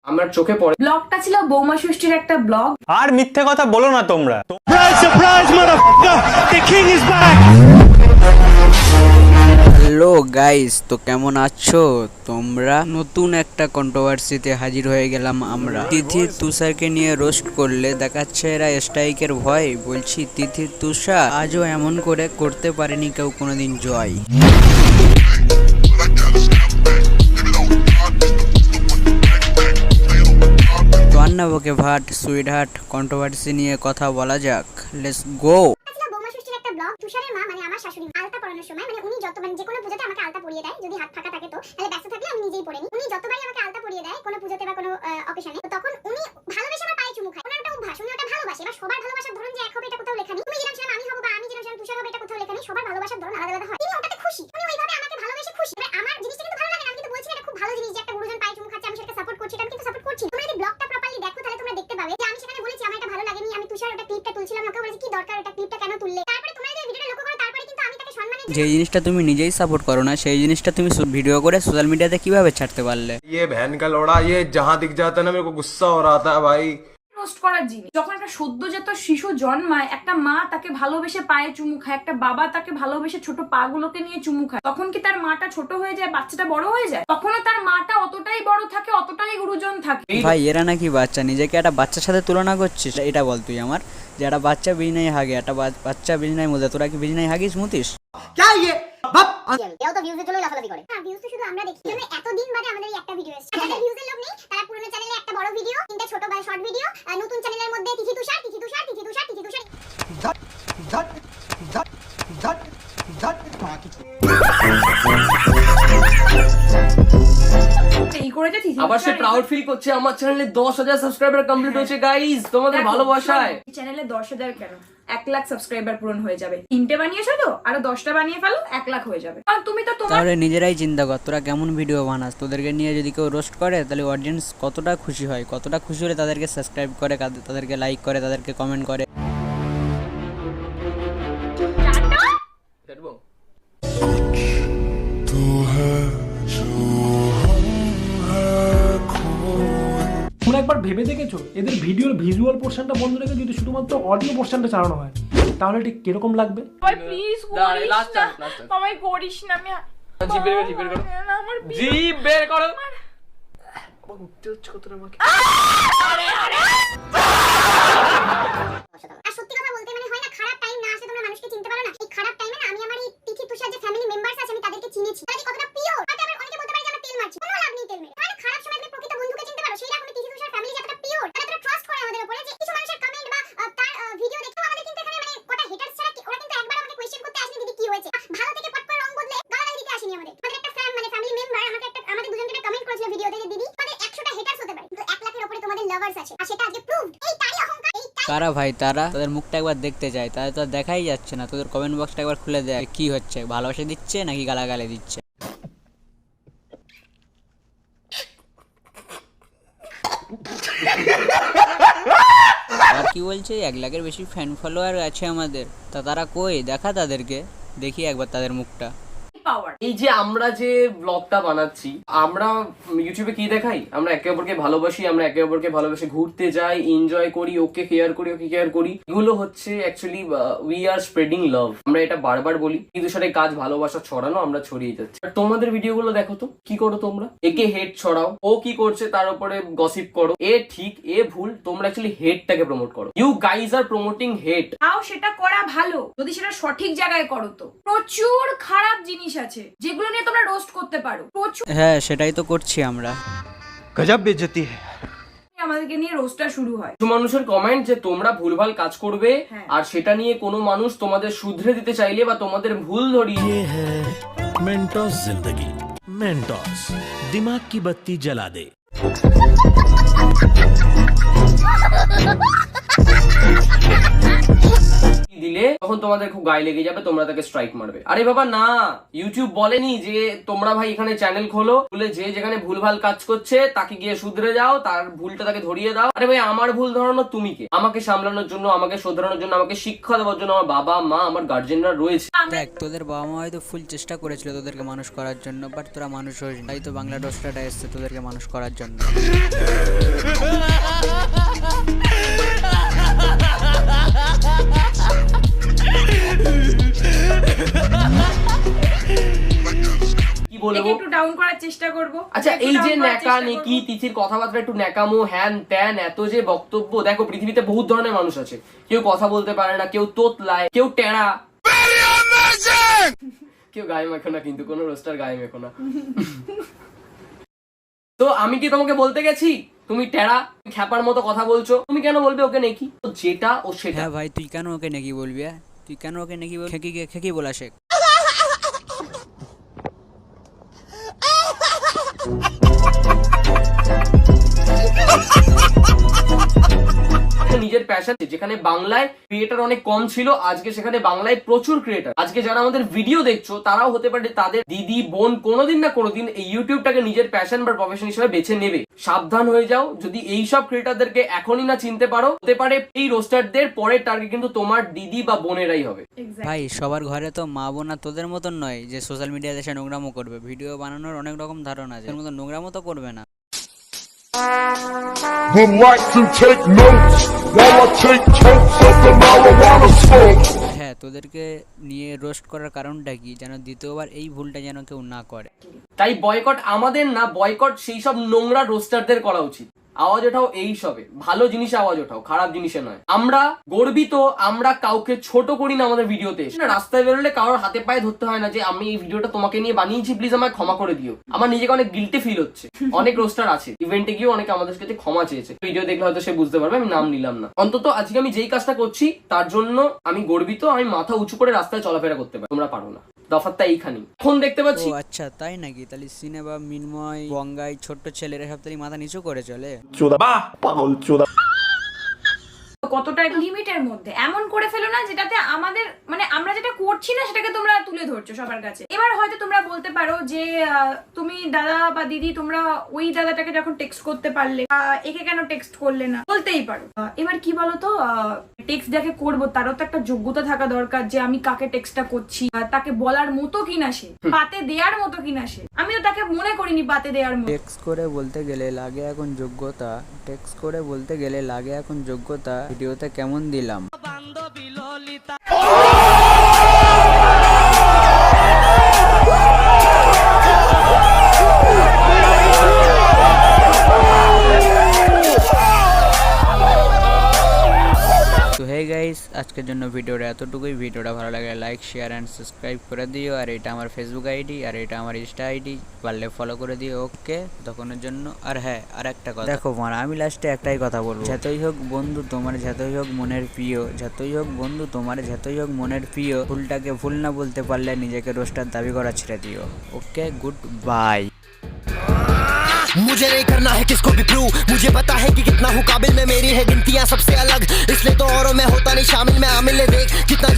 আমার চোখে পড়ে। ব্লগটা ছিল বৌমা ষষ্ঠীর একটা ব্লগ। আর মিথ্যে কথা বলো না তোমরা। হ্যালো গাইস, তো কেমন আছো তোমরা? নতুন একটা কন্ট্রোভার্সিতে হাজির হয়ে গেলাম আমরা। তিথি তুষারকে নিয়ে রোস্ট করলে দেখাচ্ছে এরা স্ট্রাইকের ভয়। বলছি তিথি তুষার আজও এমন করে করতে পারেনি কেউ কোনোদিন জয়। তো আন্নাবকে ভাট সুইট হার্ট কন্ট্রোভার্সি নিয়ে কথা বলা যাক। Let's go. বৌমা ষষ্ঠীর একটা ব্লগ। তুষারের মা মানে আমার শাশুড়ি আলতা পরানোর সময় উনি যতবার যে কোনো পুজোতে আমাকে আলতা পরিয়ে দেয়, যদি হাত ফাঁকা থাকে তো, তাহলে ব্যস্ত থাকলে আমি নিজেই পরে নিই। উনি যতবারই আমাকে আলতা পরিয়ে দেয় কোনো পুজোতে বা কোনো অকেশনে, তখন উনি ভালোবেসে আমার পায়ে চুমু খায়। ওনার একটা অভ্যাস, উনি ওটা ভালোবাসে। এবার সবার ভালোবাসার ধরন যে এক হবে এটা কোথাও লেখা নেই। তুমি যেরকম ছিলাম আমি হবো বা আমি যেরকম ছিলাম তুষার হবে এটা কোথাও লেখা নেই। সবার ভালোবাসার ধরন আলাদা আলাদা হয়। তিনি ওটাতে খুশি, উনি ওইভাবে আমাকে ভালোবেসে খুশি। এবার আমার জিনিসটা কিন্তু ভালো লাগে না, আমি কিন্তু বলছি এটা খুব ভালো জিনিস যে একটা গুরুজন পায়ে চুমু খাচ্ছে, আমি সেটাকে সাপোর্ট করছি। এটা আমি কিন্তু সাপোর্ট করছি। তোমরা যদি ব্লগটা প্রপারলি দেখো তাহলে তোমরা দেখতে পাবে যে আমি সেখানে বলেছি আমার এটা ভালো লাগেনি। আমি তুষার ওটা ক্লিপটা তুলছিলাম, ওকে বলেছি কি দরকার এটা ক্লিপটা কেন তুললে। তারপরে তোমরা যদি ভিডিওটা লক্ষ্য করো তারপরে কিন্তু আমি তাকে সম্মানে যে জিনিসটা তুমি নিজেই সাপোর্ট করো না সেই জিনিসটা তুমি ভিডিও করে সোশ্যাল মিডিয়াতে কিভাবে ছাড়তে পারলে? ये बहन का लोड़ा, ये जहाँ दिख जाता है ना मेरे को गुस्सा हो रहा था भाई। রোস্ট করার জিনিস। যখন একটা সদ্যজাত শিশু জন্মায়, একটা মা তাকে ভালোবেসে পায়ে চুমু খায়, একটা বাবা তাকে ভালোবেসে ছোট পা গুলোকে নিয়ে চুমু খায়, তখন কি তার মাটা ছোট হয়ে যায়, বাচ্চাটা বড় হয়ে যায়? তখনও তার মাটা অতটাই বড় থাকে, অতটাই গুরুজন থাকে। ভাই এরা নাকি বাচ্চা, নিজেকে একটা বাচ্চার সাথে তুলনা করছিস? এটা বল তুই আমার, যে একটা বাচ্চা বিজনাই হাগে, একটা বাচ্চা বিজনাই মধ্যে তোরা কি বিজনাই হাগিস মুতিস? এও তো ভিউজের জন্যই লাফালাফি করে। হ্যাঁ, ভিউজ তো শুধু আমরা দেখি। মানে এত দিন বাদে আমাদের এই একটা ভিডিও এসেছে। যাদের ভিউজের লোভ নেই তারা পুরনো চ্যানেলে একটা বড় ভিডিও, তিনটা ছোট বা শর্ট ভিডিও, নতুন চ্যানেলের মধ্যে তিথি তুষার তিথি তুষার তিথি তুষার তিথি তুষার। এই করেছে ঠিক। আবার সে প্রাউড ফিল করছে আমার চ্যানেলে 10,000 সাবস্ক্রাইবার কমপ্লিট হয়েছে গাইস, তোমাদের ভালোবাসায়। এই চ্যানেলে 10,000 কেন, 1 লাখ সাবস্ক্রাইবার পূরণ হয়ে যাবে। 3টে বানিয়েছো তো, আরো 10টা বানিয়ে ফেলো, 1 লাখ হয়ে যাবে। আর তুমি তো তোমার তাহলে নিজেরাই চিন্তা কর তোরা কেমন ভিডিও বানাস। তোদেরকে নিয়ে যদি কেউ রোস্ট করে তাহলে অডিয়েন্স কতটা খুশি হয়, কতটা খুশি হলে তাদেরকে সাবস্ক্রাইব করে, তাদেরকে লাইক করে, তাদেরকে কমেন্ট করে। দেখবো তোমরা একবার ভেবে দেখেছো এদের ভিডিওর ভিজুয়াল পোর্শনটা বন্ধ রেখে যদি শুধুমাত্র অডিও পোর্শনটা চালানো হয় তাহলে ঠিক কিরকম লাগবে? ভাই প্লিজ করিস না, সবাই করিস না। আমি জিভ বের করো, আমার জিভ বের করো। আর সত্যি কথা বলতে মানে হয় না, খারাপ টাইম না আসলে তোমরা মানুষকে চিনতে পারো না। এই খারাপ টাইমে না আমি আমার এই তিথি তুষার যে ফ্যামিলি মেম্বারস আছে আমি তাদেরকে চিনেছি। তারা যে কতটা পিওর, তাতে আবার অনেকে বলতে পারে যে আমরা তেল মারছি। কোনো লাভ নেই তেল মেরে। তাহলে খারাপ সময় তুমি প্রকৃত বন্ধুকে চিনতে পারো। সেই রকমই তিথি তুষার ফ্যামিলি যতটা পিওর, তারা এতটা ট্রাস্ট করে আমাদের উপরে যে কিছু মানুষের কমেন্ট বা তার ভিডিও দেখে আমাদের কিন্তু এখানে মানে কটা হেটার্স ছাড়া ওরা কিন্তু একবার আমাকে কোয়েশ্চেন করতে আসেনি দিদি কি হয়েছে। ভালো থেকে পট করে রং বদলে গালাগালি দিতে আসেনি আমাদের। আমাদের একটা ফ্যামিলি মেম্বার আমাদের দুজনকে একটা কমেন্ট করেছিল ভিডিওতে যে দিদি আমাদের 100টা হেটার্স হতে পারে কিন্তু 1 লাখের উপরে তোমাদের লাভার্স আছে। আর সেটা আজকে প্রুভড। এই তারই অহংকার, এই কারা ভাই তারা? তাদের মুখটা একবার দেখতে চাই, তাদের তো দেখাই যাচ্ছে না। তোদের কমেন্ট বক্সটা একবার খুলে দেয় কি হচ্ছে, ভালোবাসা দিচ্ছে নাকি গালাগালি দিচ্ছে? আর কি বলছে 1 লাখের বেশি ফ্যান ফলোয়ার আছে আমাদের, তা তারা কই দেখা তাদেরকে, দেখি একবার তাদের মুখটা। পাওয়ার। এই যে আমরা যে ব্লগটা বানাচ্ছি, আমরা ইউটিউবে কি দেখাই? আমরা একে অপরকে ভালোবাসি, আমরা একে অপরকে ভালোবাসি, ঘুরতে যাই, এনজয় করি, ওকে কেয়ার করি, ওকে কেয়ার করি। এগুলো হচ্ছে অ্যাকচুয়ালি উই আর স্প্রেডিং লাভ। আমরা এটা বারবার বলি কিন্তু সেটা কাজ ভালোবাসা ছড়ানো, আমরা ছড়িয়ে যাচ্ছি। আর তোমাদের ভিডিওগুলো দেখো তো কি করো তোমরা? একে হেট ছড়াও, ও কি করছে তার উপরে গসিপ করো, এ ঠিক এ ভুল। তোমরা অ্যাকচুয়ালি হেটটাকে প্রমোট করো। ইউ গাইজ আর প্রমোটিং হেট। তাও সেটা করা ভালো যদি সেটা সঠিক জায়গায় করো। তো প্রচুর খারাপ জিনিস আছে যেগুলো নিয়ে তোমরা রোস্ট করতে পারো, প্রচুর। হ্যাঁ সেটাই তো করছি আমরা। গজব বেইজ্জতি है। আমাদেরকে নিয়ে রোস্টটা শুরু হয়। কিছু মানুষের কমেন্ট যে তোমরা ভুলভাল কাজ করবে, হ্যাঁ। আর সেটা নিয়ে কোনো মানুষ তোমাদের শুধরে দিতে চাইলে বা তোমাদের ভুল ধরিয়ে ये है मेंटोस जिंदगी। मेंटोस दिमाग की बत्ती जला दे। দিলে তখন তোমাদের খুব গায়ে লেগে যাবে, তোমরা তাকে স্ট্রাইক মারবে। আরে বাবা না, ইউটিউব বলেনি যে তোমরা ভাই এখানে চ্যানেল খোলো, খুলে যে যেখানে ভুলভাল কাজ করছে তাকে গিয়ে শুধরে যাও, তার ভুলটা তাকে ধরিয়ে দাও। আরে ভাই আমার ভুল ধরানো তুমি কে? আমাকে সামলানোর জন্য, আমাকে শোধরানোর জন্য, আমাকে শিক্ষা দেওয়ার জন্য আমার বাবা মা, আমার গার্জেনরা রয়েছে। দেখ তোদের বাবা মা হয়তো ফুল চেষ্টা করেছিল তোদেরকে মানুষ করার জন্য, বাট তোরা মানুষ হইস, তাই তো বাংলা ডোস্টাটা এসছে তোদেরকে মানুষ করার জন্য। চেষ্টা করব। আচ্ছা, এই যে একটু ন্যাকা চেষ্টা নেকি করবো। তিথির কথাবার্তা একটু ন্যাকামো হ্যান ত্যান এত যে বক্তব্য, দেখো পৃথিবীতে বহুত ধরনের মানুষ আছে, কেউ কথা বলতে পারে না, কেউ তোতলায়, কেউ টেরা, কেউ গায়ে মেখো না, কিন্তু কোনো রোস্টার গায়ে মেখো না। তো আমি কি তোমাকে বলতে গেছি তুমি টেরা, খ্যাপার মতো কথা বলছো, তুমি কেন বলবে ওকে নেকি? যেটা ও সেটা। হ্যাঁ ভাই, তুই কেন ওকে নাকি বলবি? তুই কেন ওকে নাকি বলবি? খেকি বলা শেখ। নিজের প্যাশন, যেখানে বাংলায় ক্রিয়েটার অনেক কম ছিল, আজকে সেখানে বাংলায় প্রচুর ক্রিয়েটার। আজকে যারা আমাদের ভিডিও দেখছো তারাও হতে পারে তাদের দিদি বোন কোনোদিন না কোনোদিন এই ইউটিউবটাকে নিজের প্যাশন বা প্রফেশন হিসেবে বেছে নেবে। সাবধান হয়ে যাও, যদি এই সব ক্রিয়েটারদেরকে এখনই না চিনতে পারো, হতে পারে এই রোস্টারদের পরের টার্গেট কিন্তু তোমার দিদি বা বোনেরাই হবে। ভাই সবার ঘরে তো মা বোনা তোদের মতন নয় যে সোশ্যাল মিডিয়াতে এসে নোংরামো করবে। ভিডিও বানানোর অনেক রকম ধারণা আছে, এর মতো নোংরামো তো করবে না। Would like to take notes while I take totes of the marijuana smoke. হ্যাঁ, তোদেরকে নিয়ে রোস্ট করার কারণটা কি, যেন দ্বিতীয়বার এই ভুলটা যেন কেউ না করে। তাই বয়কট আমাদের না, বয়কট সেই সব নোংরা রোস্টারদের করা উচিত। আওয়াজ ওঠাও এই সবে, ভালো জিনিসে আওয়াজ ওঠাও, খারাপ জিনিসে নয়। আমরা গর্বিত, আমরা কাউকে ছোট করি না আমাদের ভিডিওতে। রাস্তায় বেরোলে কারোর হাতে পায়ে ধরতে হয় না যে আমি এই ভিডিওটা তোমাকে নিয়ে বানিয়েছি, প্লিজ আমায় ক্ষমা করে দিও। আমার নিজেকে অনেক গিল্টি ফিল হচ্ছে। অনেক রোস্টার আছে, ইভেন্টে গিয়ে অনেকে আমাদের কাছে ক্ষমা চেয়েছে, ভিডিও দেখলে হয়তো সে বুঝতে পারবে, আমি নাম নিলাম না। অন্তত আজকে আমি যেই কাজটা করছি তার জন্য আমি গর্বিত, আমি মাথা উঁচু করে রাস্তায় চলাফেরা করতে পারি, তোমরা পারো না। দফাতটা এইখানেই। এখন দেখতে পাচ্ছি। ও আচ্ছা, তাই নাকি? তাহলে সিনেমা, মিনময়, বঙ্গাই, ছোট্ট ছেলেরা সব তাই মাথা নিচু করে চলে। কতটা লিমিটের মধ্যে এমন করে ফেলো না যেটাতে আমাদের মানে আমরা যেটা করছি না সেটাকে তোমরা তুলে ধরছো সবার কাছে। এবার হয়তো তোমরা বলতে পারো যে তুমি দাদা বা দিদি তোমরা ওই দাদাটাকে যখন টেক্সট করতে পারলে একে কেন টেক্সট করলে না, বলতেই পারো। এবার কি বলতো, টেক্সট যাকে করবো তারও তো একটা যোগ্যতা থাকা দরকার যে আমি কাকে টেক্সটটা করছি, তাকে বলার মতো কিনা সে, পাতে দেওয়ার মতো কিনা সে। আমিও তাকে মনে করিনি পাতে দেওয়ার মতো। টেক্সট করে বলতে গেলে লাগে এখন যোগ্যতা, টেক্সট করে বলতে গেলে লাগে এখন যোগ্যতা। ভিডিওতে কেমন দিলাম? তো হে গাইস, আজকের জন্য ভিডিওটা এতটুকুই। ভিডিওটা ভালো লাগলে লাইক, শেয়ার অ্যান্ড সাবস্ক্রাইব করে দিও। আর এটা আমার ফেসবুক আইডি, আর এটা আমার ইনস্টা আইডি, পারলে ফলো করে দিও। ওকে, তখনের জন্য। আর হ্যাঁ, আর একটা কথা দেখো, আমি লাস্টে একটাই কথা বলবো, যতই হোক বন্ধু তোমার, যতই হোক মনের প্রিয়, যতই হোক বন্ধু তোমার, যতই হোক মনের প্রিয়, ভুলটাকে ভুল না বলতে পারলে নিজেকে রোস্টার দাবি করা ছেড়ে দিও। ওকে, গুড বাই। मुझे नहीं करना है किसको भी प्रूव, मुझे पता है कि कितना हूँ काबिल, में मेरी है गिनतियाँ सबसे अलग, इसलिए तो औरों में होता नहीं शामिल, मैं आमिल है देख कितना